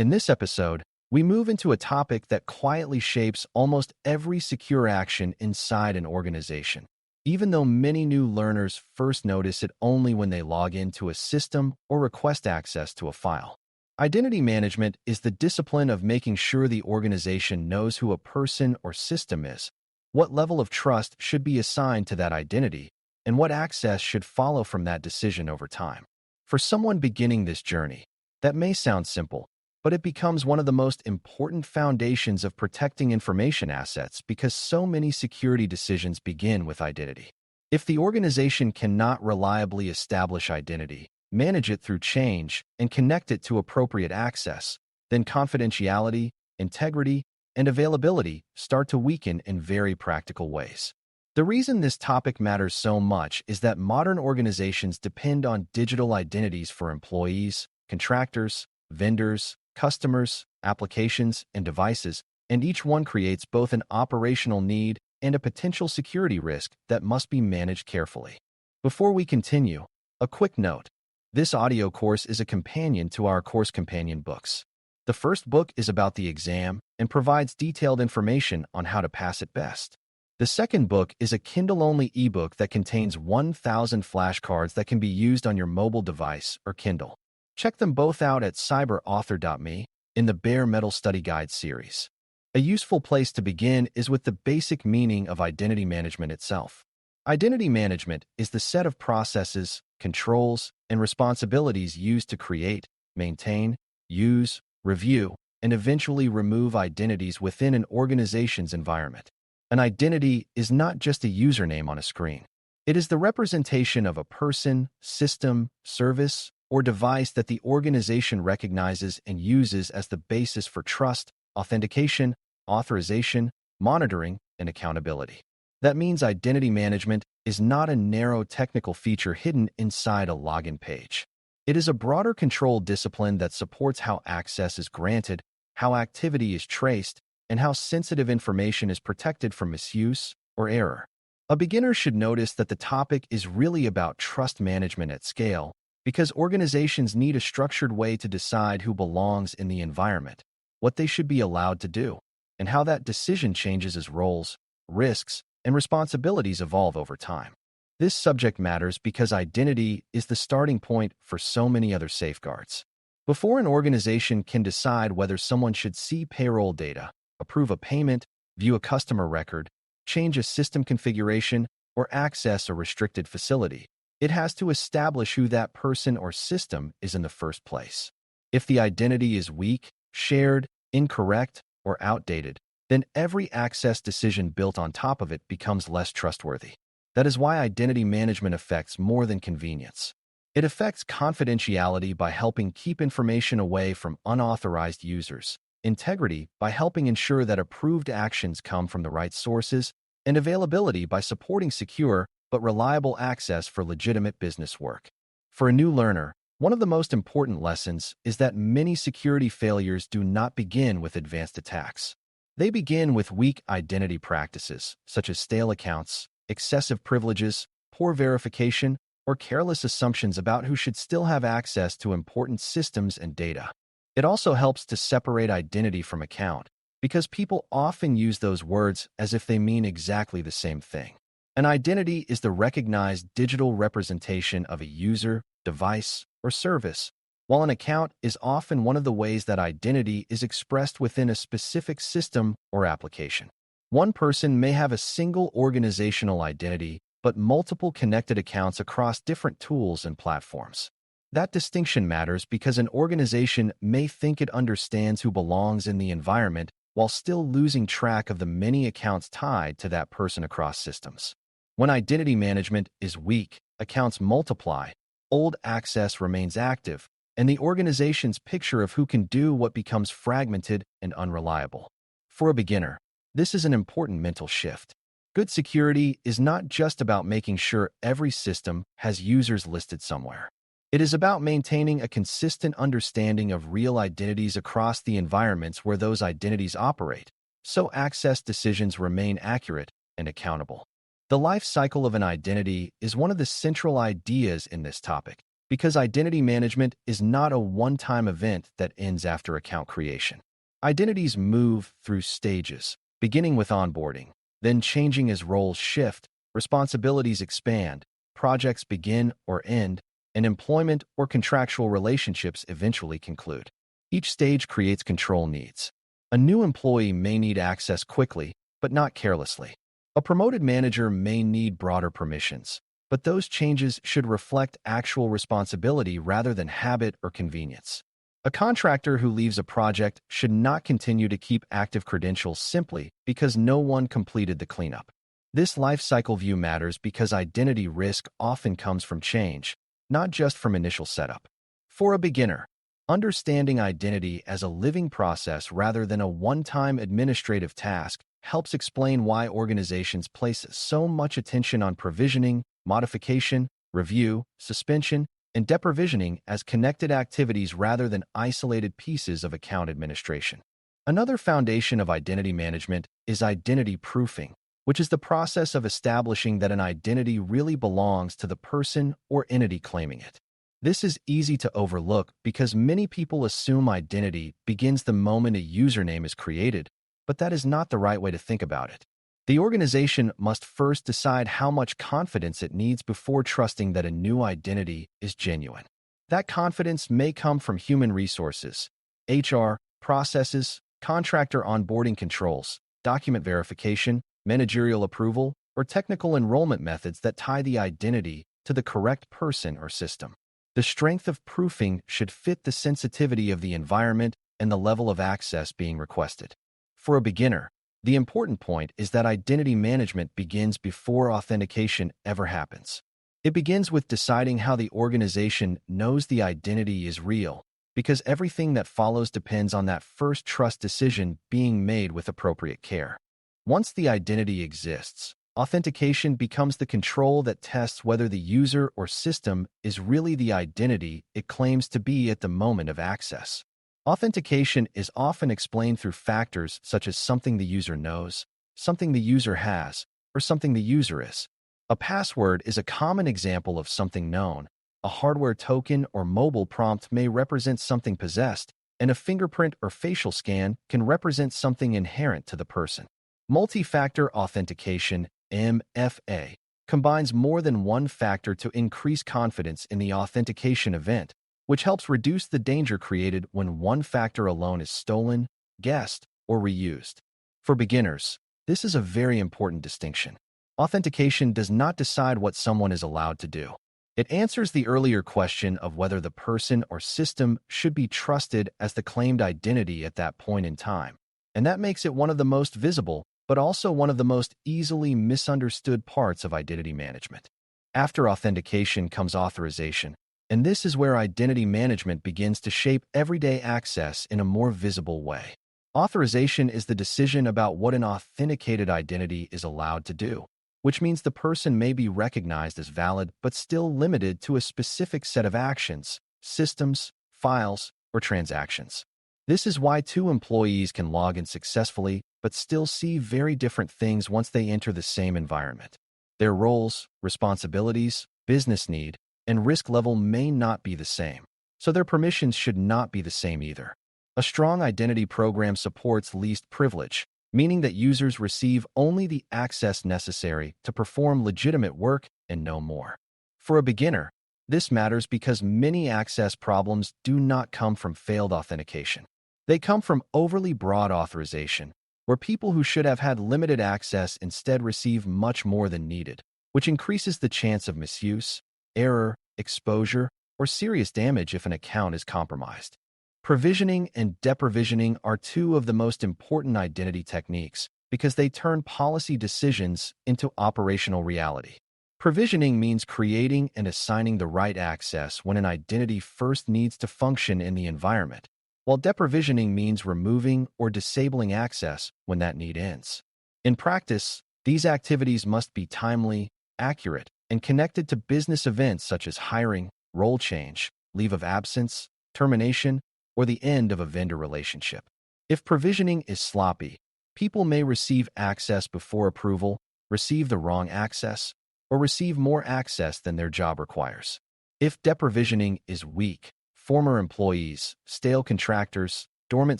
In this episode, we move into a topic that quietly shapes almost every secure action inside an organization, even though many new learners first notice it only when they log into a system or request access to a file. Identity management is the discipline of making sure the organization knows who a person or system is, what level of trust should be assigned to that identity, and what access should follow from that decision over time. For someone beginning this journey, that may sound simple, but it becomes one of the most important foundations of protecting information assets because so many security decisions begin with identity. If the organization cannot reliably establish identity, manage it through change, and connect it to appropriate access, then confidentiality, integrity, and availability start to weaken in very practical ways. The reason this topic matters so much is that modern organizations depend on digital identities for employees, contractors, vendors, customers, applications, and devices, and each one creates both an operational need and a potential security risk that must be managed carefully. Before we continue, a quick note. This audio course is a companion to our course companion books. The first book is about the exam and provides detailed information on how to pass it best. The second book is a Kindle-only ebook that contains 1,000 flashcards that can be used on your mobile device or Kindle. Check them both out at cyberauthor.me in the Bare Metal Study Guide series. A useful place to begin is with the basic meaning of identity management itself. Identity management is the set of processes, controls, and responsibilities used to create, maintain, use, review, and eventually remove identities within an organization's environment. An identity is not just a username on a screen. It is the representation of a person, system, service, or device that the organization recognizes and uses as the basis for trust, authentication, authorization, monitoring, and accountability. That means identity management is not a narrow technical feature hidden inside a login page. It is a broader control discipline that supports how access is granted, how activity is traced, and how sensitive information is protected from misuse or error. A beginner should notice that the topic is really about trust management at scale, because organizations need a structured way to decide who belongs in the environment, what they should be allowed to do, and how that decision changes as roles, risks, and responsibilities evolve over time. This subject matters because identity is the starting point for so many other safeguards. Before an organization can decide whether someone should see payroll data, approve a payment, view a customer record, change a system configuration, or access a restricted facility, it has to establish who that person or system is in the first place. If the identity is weak, shared, incorrect, or outdated, then every access decision built on top of it becomes less trustworthy. That is why identity management affects more than convenience. It affects confidentiality by helping keep information away from unauthorized users, integrity by helping ensure that approved actions come from the right sources, and availability by supporting secure but reliable access for legitimate business work. For a new learner, one of the most important lessons is that many security failures do not begin with advanced attacks. They begin with weak identity practices, such as stale accounts, excessive privileges, poor verification, or careless assumptions about who should still have access to important systems and data. It also helps to separate identity from account, because people often use those words as if they mean exactly the same thing. An identity is the recognized digital representation of a user, device, or service, while an account is often one of the ways that identity is expressed within a specific system or application. One person may have a single organizational identity, but multiple connected accounts across different tools and platforms. That distinction matters because an organization may think it understands who belongs in the environment while still losing track of the many accounts tied to that person across systems. When identity management is weak, accounts multiply, old access remains active, and the organization's picture of who can do what becomes fragmented and unreliable. For a beginner, this is an important mental shift. Good security is not just about making sure every system has users listed somewhere. It is about maintaining a consistent understanding of real identities across the environments where those identities operate, so access decisions remain accurate and accountable. The life cycle of an identity is one of the central ideas in this topic, because identity management is not a one-time event that ends after account creation. Identities move through stages, beginning with onboarding, then changing as roles shift, responsibilities expand, projects begin or end, and employment or contractual relationships eventually conclude. Each stage creates control needs. A new employee may need access quickly, but not carelessly. A promoted manager may need broader permissions, but those changes should reflect actual responsibility rather than habit or convenience. A contractor who leaves a project should not continue to keep active credentials simply because no one completed the cleanup. This life cycle view matters because identity risk often comes from change, not just from initial setup. For a beginner, understanding identity as a living process rather than a one-time administrative task helps explain why organizations place so much attention on provisioning, modification, review, suspension, and deprovisioning as connected activities rather than isolated pieces of account administration. Another foundation of identity management is identity proofing, which is the process of establishing that an identity really belongs to the person or entity claiming it. This is easy to overlook because many people assume identity begins the moment a username is created, but that is not the right way to think about it. The organization must first decide how much confidence it needs before trusting that a new identity is genuine. That confidence may come from human resources, HR, processes, contractor onboarding controls, document verification, managerial approval, or technical enrollment methods that tie the identity to the correct person or system. The strength of proofing should fit the sensitivity of the environment and the level of access being requested. For a beginner, the important point is that identity management begins before authentication ever happens. It begins with deciding how the organization knows the identity is real, because everything that follows depends on that first trust decision being made with appropriate care. Once the identity exists, authentication becomes the control that tests whether the user or system is really the identity it claims to be at the moment of access. Authentication is often explained through factors such as something the user knows, something the user has, or something the user is. A password is a common example of something known. A hardware token or mobile prompt may represent something possessed, and a fingerprint or facial scan can represent something inherent to the person. Multi-factor authentication, MFA, combines more than one factor to increase confidence in the authentication event, which helps reduce the danger created when one factor alone is stolen, guessed, or reused. For beginners, this is a very important distinction. Authentication does not decide what someone is allowed to do. It answers the earlier question of whether the person or system should be trusted as the claimed identity at that point in time. And that makes it one of the most visible, but also one of the most easily misunderstood parts of identity management. After authentication comes authorization, and this is where identity management begins to shape everyday access in a more visible way. Authorization is the decision about what an authenticated identity is allowed to do, which means the person may be recognized as valid but still limited to a specific set of actions, systems, files, or transactions. This is why two employees can log in successfully but still see very different things once they enter the same environment. Their roles, responsibilities, business need, and risk level may not be the same, so their permissions should not be the same either. A strong identity program supports least privilege, meaning that users receive only the access necessary to perform legitimate work and no more. For a beginner, this matters because many access problems do not come from failed authentication. They come from overly broad authorization, where people who should have had limited access instead receive much more than needed, which increases the chance of misuse, error, exposure, or serious damage if an account is compromised. Provisioning and deprovisioning are two of the most important identity techniques because they turn policy decisions into operational reality. Provisioning means creating and assigning the right access when an identity first needs to function in the environment, while deprovisioning means removing or disabling access when that need ends. In practice, these activities must be timely, accurate, and connected to business events such as hiring, role change, leave of absence, termination, or the end of a vendor relationship. If provisioning is sloppy, people may receive access before approval, receive the wrong access, or receive more access than their job requires. If deprovisioning is weak, former employees, stale contractors, dormant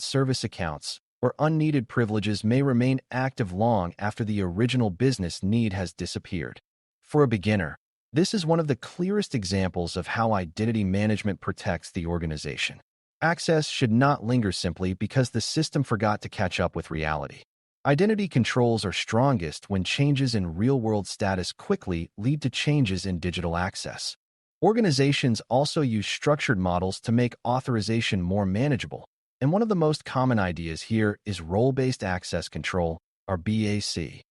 service accounts, or unneeded privileges may remain active long after the original business need has disappeared. For a beginner, this is one of the clearest examples of how identity management protects the organization. Access should not linger simply because the system forgot to catch up with reality. Identity controls are strongest when changes in real-world status quickly lead to changes in digital access. Organizations also use structured models to make authorization more manageable, and one of the most common ideas here is role-based access control, or BAC.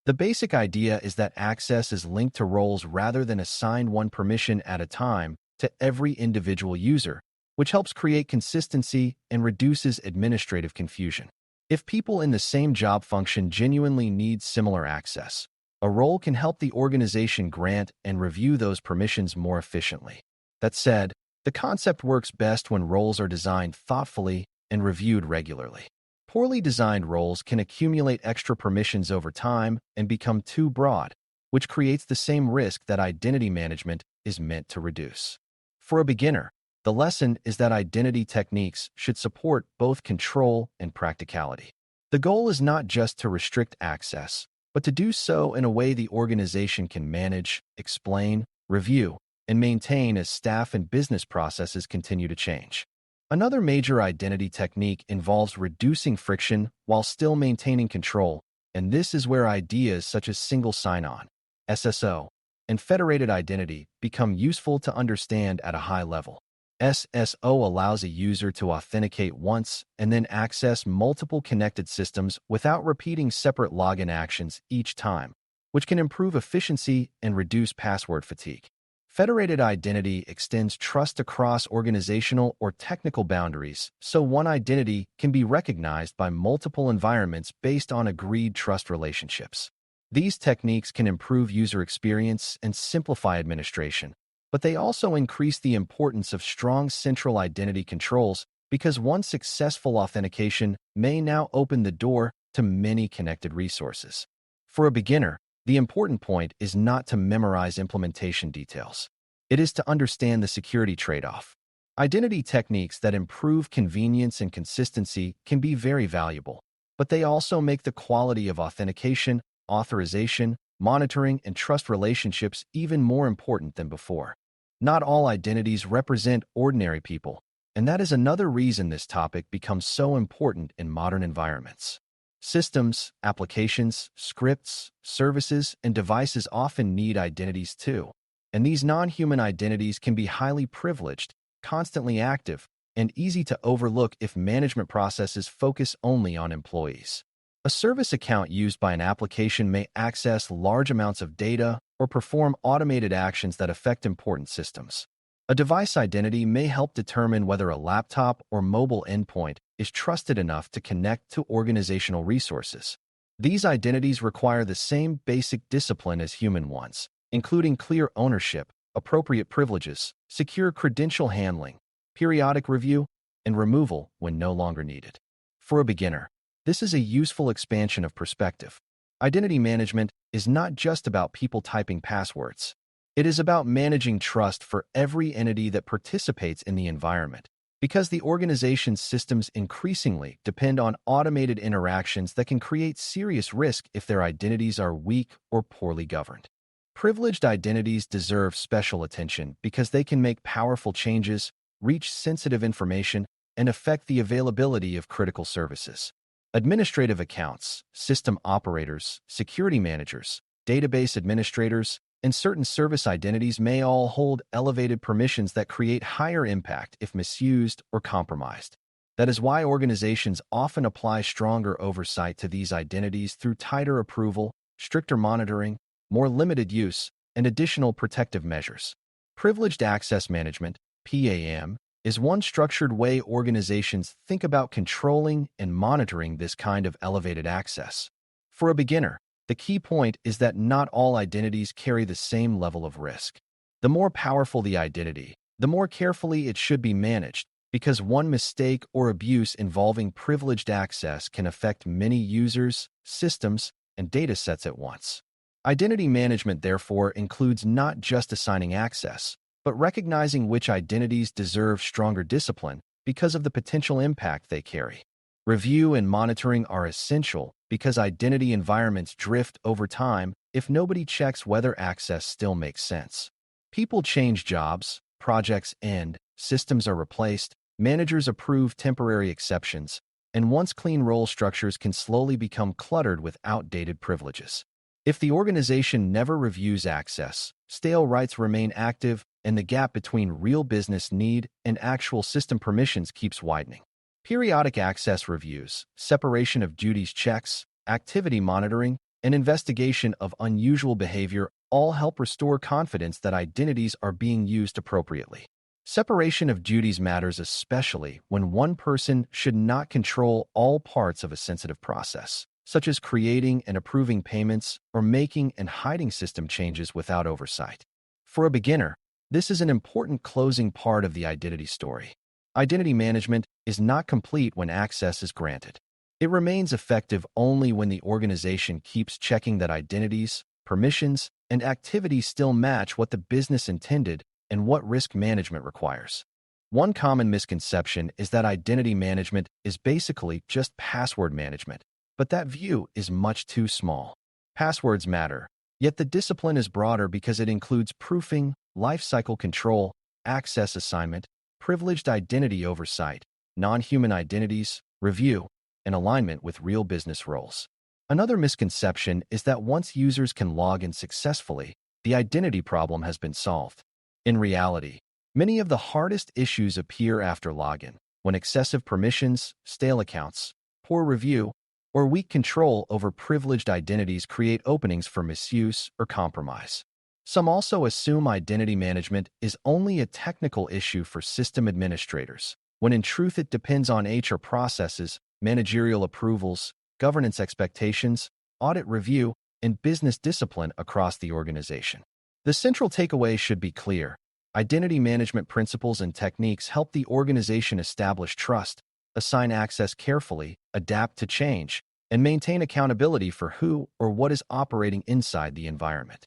The basic idea is that access is linked to roles rather than assigned one permission at a time to every individual user, which helps create consistency and reduces administrative confusion. If people in the same job function genuinely need similar access, a role can help the organization grant and review those permissions more efficiently. That said, the concept works best when roles are designed thoughtfully and reviewed regularly. Poorly designed roles can accumulate extra permissions over time and become too broad, which creates the same risk that identity management is meant to reduce. For a beginner, the lesson is that identity techniques should support both control and practicality. The goal is not just to restrict access, but to do so in a way the organization can manage, explain, review, and maintain as staff and business processes continue to change. Another major identity technique involves reducing friction while still maintaining control, and this is where ideas such as single sign-on, SSO, and federated identity become useful to understand at a high level. SSO allows a user to authenticate once and then access multiple connected systems without repeating separate login actions each time, which can improve efficiency and reduce password fatigue. Federated identity extends trust across organizational or technical boundaries, so one identity can be recognized by multiple environments based on agreed trust relationships. These techniques can improve user experience and simplify administration, but they also increase the importance of strong central identity controls because one successful authentication may now open the door to many connected resources. For a beginner, the important point is not to memorize implementation details. It is to understand the security trade-off. Identity techniques that improve convenience and consistency can be very valuable, but they also make the quality of authentication, authorization, monitoring, and trust relationships even more important than before. Not all identities represent ordinary people, and that is another reason this topic becomes so important in modern environments. Systems, applications, scripts, services, and devices often need identities too, and these non-human identities can be highly privileged, constantly active, and easy to overlook if management processes focus only on employees. A service account used by an application may access large amounts of data or perform automated actions that affect important systems. A device identity may help determine whether a laptop or mobile endpoint is trusted enough to connect to organizational resources. These identities require the same basic discipline as human ones, including clear ownership, appropriate privileges, secure credential handling, periodic review, and removal when no longer needed. For a beginner, this is a useful expansion of perspective. Identity management is not just about people typing passwords. It is about managing trust for every entity that participates in the environment, because the organization's systems increasingly depend on automated interactions that can create serious risk if their identities are weak or poorly governed. Privileged identities deserve special attention because they can make powerful changes, reach sensitive information, and affect the availability of critical services. Administrative accounts, system operators, security managers, database administrators, and certain service identities may all hold elevated permissions that create higher impact if misused or compromised. That is why organizations often apply stronger oversight to these identities through tighter approval, stricter monitoring, more limited use, and additional protective measures. Privileged access management, PAM, is one structured way organizations think about controlling and monitoring this kind of elevated access. For a beginner, the key point is that not all identities carry the same level of risk. The more powerful the identity, the more carefully it should be managed, because one mistake or abuse involving privileged access can affect many users, systems, and datasets at once. Identity management, therefore, includes not just assigning access, but recognizing which identities deserve stronger discipline because of the potential impact they carry. Review and monitoring are essential because identity environments drift over time if nobody checks whether access still makes sense. People change jobs, projects end, systems are replaced, managers approve temporary exceptions, and once clean role structures can slowly become cluttered with outdated privileges. If the organization never reviews access, stale rights remain active, and the gap between real business need and actual system permissions keeps widening. Periodic access reviews, separation of duties checks, activity monitoring, and investigation of unusual behavior all help restore confidence that identities are being used appropriately. Separation of duties matters especially when one person should not control all parts of a sensitive process, such as creating and approving payments or making and hiding system changes without oversight. For a beginner, this is an important closing part of the identity story. Identity management is not complete when access is granted. It remains effective only when the organization keeps checking that identities, permissions, and activities still match what the business intended and what risk management requires. One common misconception is that identity management is basically just password management, but that view is much too small. Passwords matter, yet the discipline is broader because it includes proofing, lifecycle control, access assignment, privileged identity oversight, non-human identities, review, and alignment with real business roles. Another misconception is that once users can log in successfully, the identity problem has been solved. In reality, many of the hardest issues appear after login, when excessive permissions, stale accounts, poor review, or weak control over privileged identities create openings for misuse or compromise. Some also assume identity management is only a technical issue for system administrators, when in truth it depends on HR processes, managerial approvals, governance expectations, audit review, and business discipline across the organization. The central takeaway should be clear. Identity management principles and techniques help the organization establish trust, assign access carefully, adapt to change, and maintain accountability for who or what is operating inside the environment.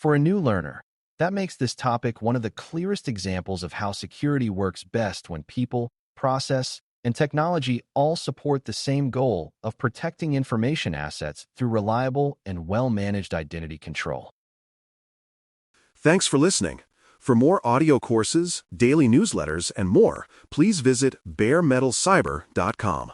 For a new learner, that makes this topic one of the clearest examples of how security works best when people, process, and technology all support the same goal of protecting information assets through reliable and well-managed identity control. Thanks for listening. For more audio courses, daily newsletters, and more, please visit baremetalcyber.com.